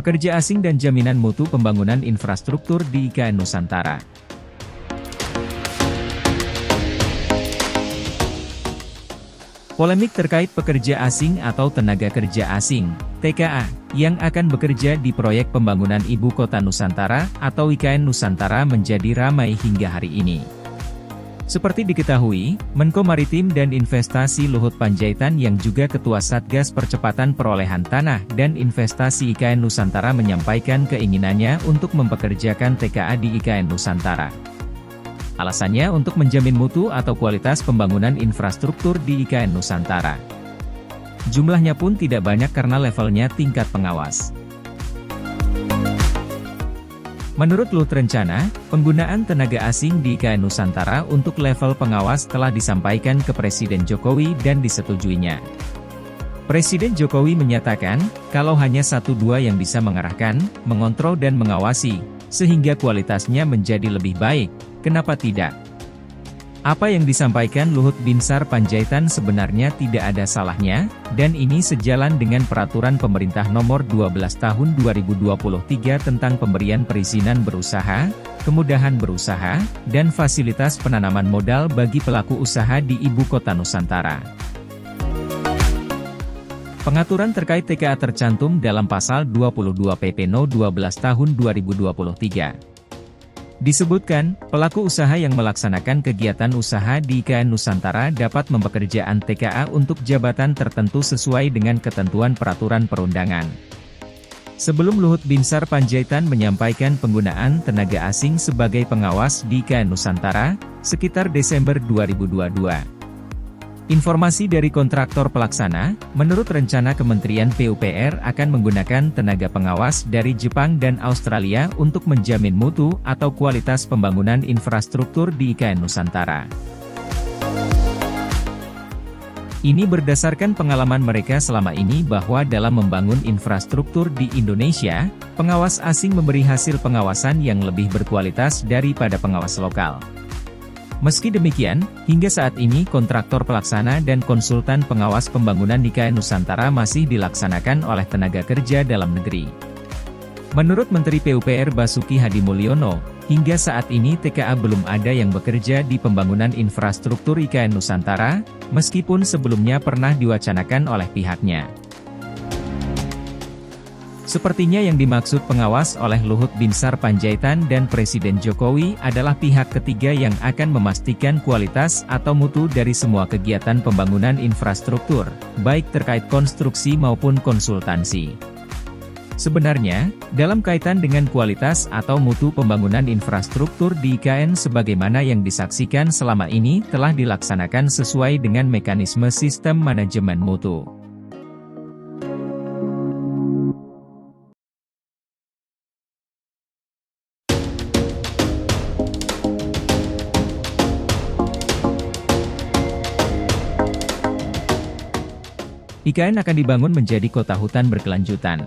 pekerja asing dan jaminan mutu pembangunan infrastruktur di IKN Nusantara. Polemik terkait pekerja asing atau tenaga kerja asing, TKA, yang akan bekerja di proyek pembangunan Ibu Kota Nusantara atau IKN Nusantara menjadi ramai hingga hari ini. Seperti diketahui, Menko Maritim dan Investasi Luhut Panjaitan yang juga Ketua Satgas Percepatan Perolehan Tanah dan Investasi IKN Nusantara menyampaikan keinginannya untuk mempekerjakan TKA di IKN Nusantara. Alasannya untuk menjamin mutu atau kualitas pembangunan infrastruktur di IKN Nusantara. Jumlahnya pun tidak banyak karena levelnya tingkat pengawas. Menurut Luhut Rencana, penggunaan tenaga asing di IKN Nusantara untuk level pengawas telah disampaikan ke Presiden Jokowi dan disetujuinya. Presiden Jokowi menyatakan, kalau hanya 1-2 yang bisa mengarahkan, mengontrol dan mengawasi, sehingga kualitasnya menjadi lebih baik, kenapa tidak? Apa yang disampaikan Luhut Binsar Panjaitan sebenarnya tidak ada salahnya, dan ini sejalan dengan Peraturan Pemerintah Nomor 12 Tahun 2023 tentang pemberian perizinan berusaha, kemudahan berusaha, dan fasilitas penanaman modal bagi pelaku usaha di Ibu Kota Nusantara. Pengaturan terkait TKA tercantum dalam Pasal 22 PP No 12 Tahun 2023. Disebutkan, pelaku usaha yang melaksanakan kegiatan usaha di IKN Nusantara dapat mempekerjakan TKA untuk jabatan tertentu sesuai dengan ketentuan peraturan perundangan. Sebelum Luhut Binsar Panjaitan menyampaikan penggunaan tenaga asing sebagai pengawas di IKN Nusantara, sekitar Desember 2022. Informasi dari kontraktor pelaksana, menurut rencana Kementerian PUPR akan menggunakan tenaga pengawas dari Jepang dan Australia untuk menjamin mutu atau kualitas pembangunan infrastruktur di IKN Nusantara. Ini berdasarkan pengalaman mereka selama ini bahwa dalam membangun infrastruktur di Indonesia, pengawas asing memberi hasil pengawasan yang lebih berkualitas daripada pengawas lokal. Meski demikian, hingga saat ini kontraktor pelaksana dan konsultan pengawas pembangunan IKN Nusantara masih dilaksanakan oleh tenaga kerja dalam negeri. Menurut Menteri PUPR Basuki Hadimulyono, hingga saat ini TKA belum ada yang bekerja di pembangunan infrastruktur IKN Nusantara, meskipun sebelumnya pernah diwacanakan oleh pihaknya. Sepertinya yang dimaksud pengawas oleh Luhut Binsar Panjaitan dan Presiden Jokowi adalah pihak ketiga yang akan memastikan kualitas atau mutu dari semua kegiatan pembangunan infrastruktur, baik terkait konstruksi maupun konsultansi. Sebenarnya, dalam kaitan dengan kualitas atau mutu pembangunan infrastruktur di IKN sebagaimana yang disaksikan selama ini telah dilaksanakan sesuai dengan mekanisme sistem manajemen mutu. IKN akan dibangun menjadi kota hutan berkelanjutan.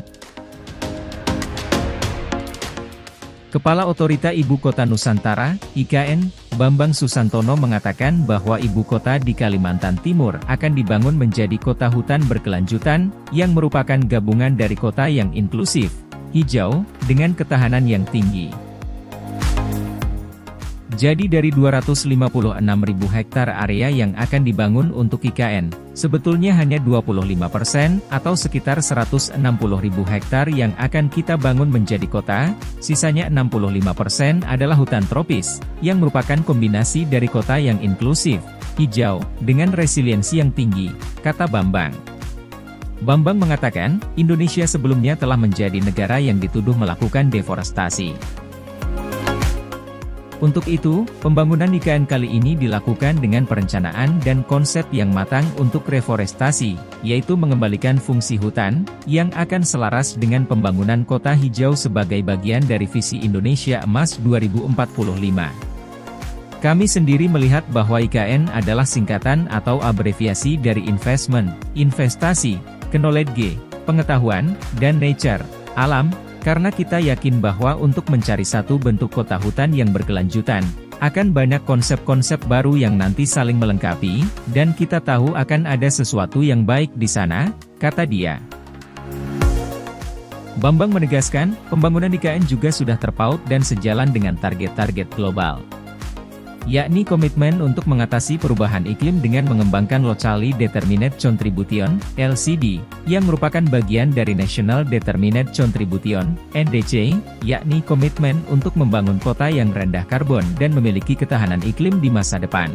Kepala Otorita Ibu Kota Nusantara, IKN, Bambang Susantono mengatakan bahwa ibu kota di Kalimantan Timur akan dibangun menjadi kota hutan berkelanjutan, yang merupakan gabungan dari kota yang inklusif, hijau, dengan ketahanan yang tinggi. Jadi dari 256.000 hektar area yang akan dibangun untuk IKN, sebetulnya hanya 25% atau sekitar 160.000 hektar yang akan kita bangun menjadi kota, sisanya 65% adalah hutan tropis, yang merupakan kombinasi dari kota yang inklusif, hijau, dengan resiliensi yang tinggi, kata Bambang. Bambang mengatakan, Indonesia sebelumnya telah menjadi negara yang dituduh melakukan deforestasi. Untuk itu, pembangunan IKN kali ini dilakukan dengan perencanaan dan konsep yang matang untuk reforestasi, yaitu mengembalikan fungsi hutan, yang akan selaras dengan pembangunan kota hijau sebagai bagian dari visi Indonesia Emas 2045. Kami sendiri melihat bahwa IKN adalah singkatan atau abreviasi dari investment, investasi, knowledge, pengetahuan, dan nature, alam. Karena kita yakin bahwa untuk mencari satu bentuk kota hutan yang berkelanjutan, akan banyak konsep-konsep baru yang nanti saling melengkapi, dan kita tahu akan ada sesuatu yang baik di sana, kata dia. Bambang menegaskan, pembangunan IKN juga sudah terpaut dan sejalan dengan target-target global, yakni komitmen untuk mengatasi perubahan iklim dengan mengembangkan Locally Determined Contribution (LCD), yang merupakan bagian dari National Determined Contribution (NDC), yakni komitmen untuk membangun kota yang rendah karbon dan memiliki ketahanan iklim di masa depan.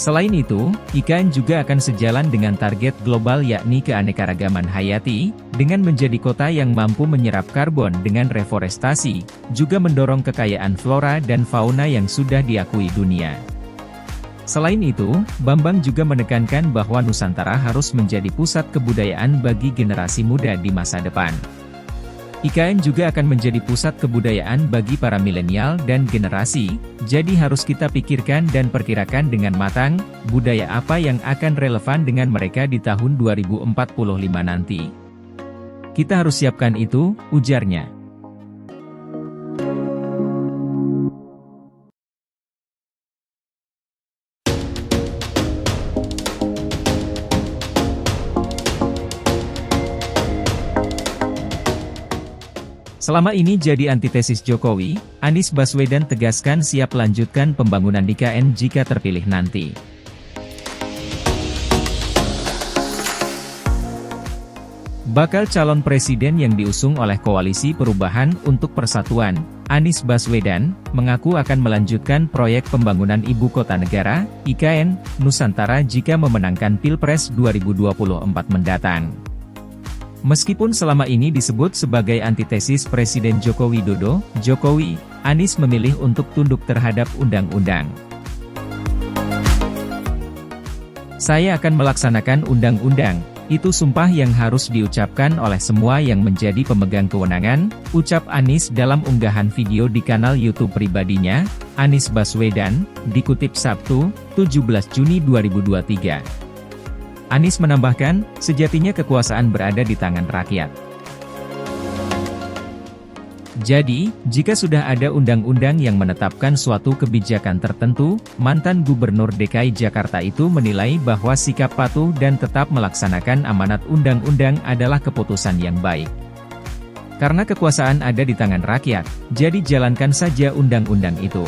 Selain itu, IKN juga akan sejalan dengan target global yakni keanekaragaman hayati, dengan menjadi kota yang mampu menyerap karbon dengan reforestasi, juga mendorong kekayaan flora dan fauna yang sudah diakui dunia. Selain itu, Bambang juga menekankan bahwa Nusantara harus menjadi pusat kebudayaan bagi generasi muda di masa depan. IKN juga akan menjadi pusat kebudayaan bagi para milenial dan generasi, jadi harus kita pikirkan dan perkirakan dengan matang, budaya apa yang akan relevan dengan mereka di tahun 2045 nanti. Kita harus siapkan itu, ujarnya. Selama ini jadi antitesis Jokowi, Anies Baswedan tegaskan siap lanjutkan pembangunan IKN jika terpilih nanti. Bakal calon presiden yang diusung oleh Koalisi Perubahan untuk Persatuan, Anies Baswedan, mengaku akan melanjutkan proyek pembangunan Ibu Kota Negara, IKN, Nusantara jika memenangkan Pilpres 2024 mendatang. Meskipun selama ini disebut sebagai antitesis Presiden Joko Widodo, Jokowi, Anies memilih untuk tunduk terhadap undang-undang. Saya akan melaksanakan undang-undang, itu sumpah yang harus diucapkan oleh semua yang menjadi pemegang kewenangan, ucap Anies dalam unggahan video di kanal YouTube pribadinya, Anies Baswedan, dikutip Sabtu, 17 Juni 2023. Anies menambahkan, sejatinya kekuasaan berada di tangan rakyat. Jadi, jika sudah ada undang-undang yang menetapkan suatu kebijakan tertentu, mantan Gubernur DKI Jakarta itu menilai bahwa sikap patuh dan tetap melaksanakan amanat undang-undang adalah keputusan yang baik. Karena kekuasaan ada di tangan rakyat, jadi jalankan saja undang-undang itu.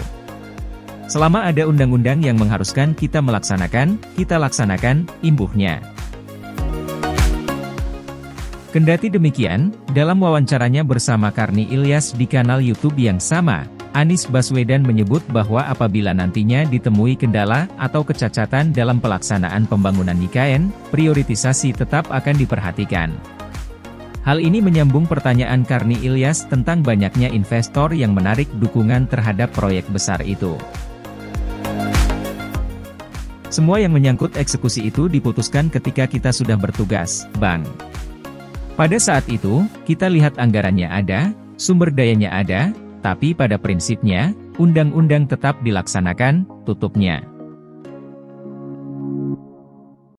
Selama ada undang-undang yang mengharuskan kita laksanakan, imbuhnya. Kendati demikian, dalam wawancaranya bersama Karni Ilyas di kanal YouTube yang sama, Anies Baswedan menyebut bahwa apabila nantinya ditemui kendala atau kecacatan dalam pelaksanaan pembangunan IKN, prioritisasi tetap akan diperhatikan. Hal ini menyambung pertanyaan Karni Ilyas tentang banyaknya investor yang menarik dukungan terhadap proyek besar itu. Semua yang menyangkut eksekusi itu diputuskan ketika kita sudah bertugas, Bang. Pada saat itu, kita lihat anggarannya ada, sumber dayanya ada, tapi pada prinsipnya, undang-undang tetap dilaksanakan, tutupnya.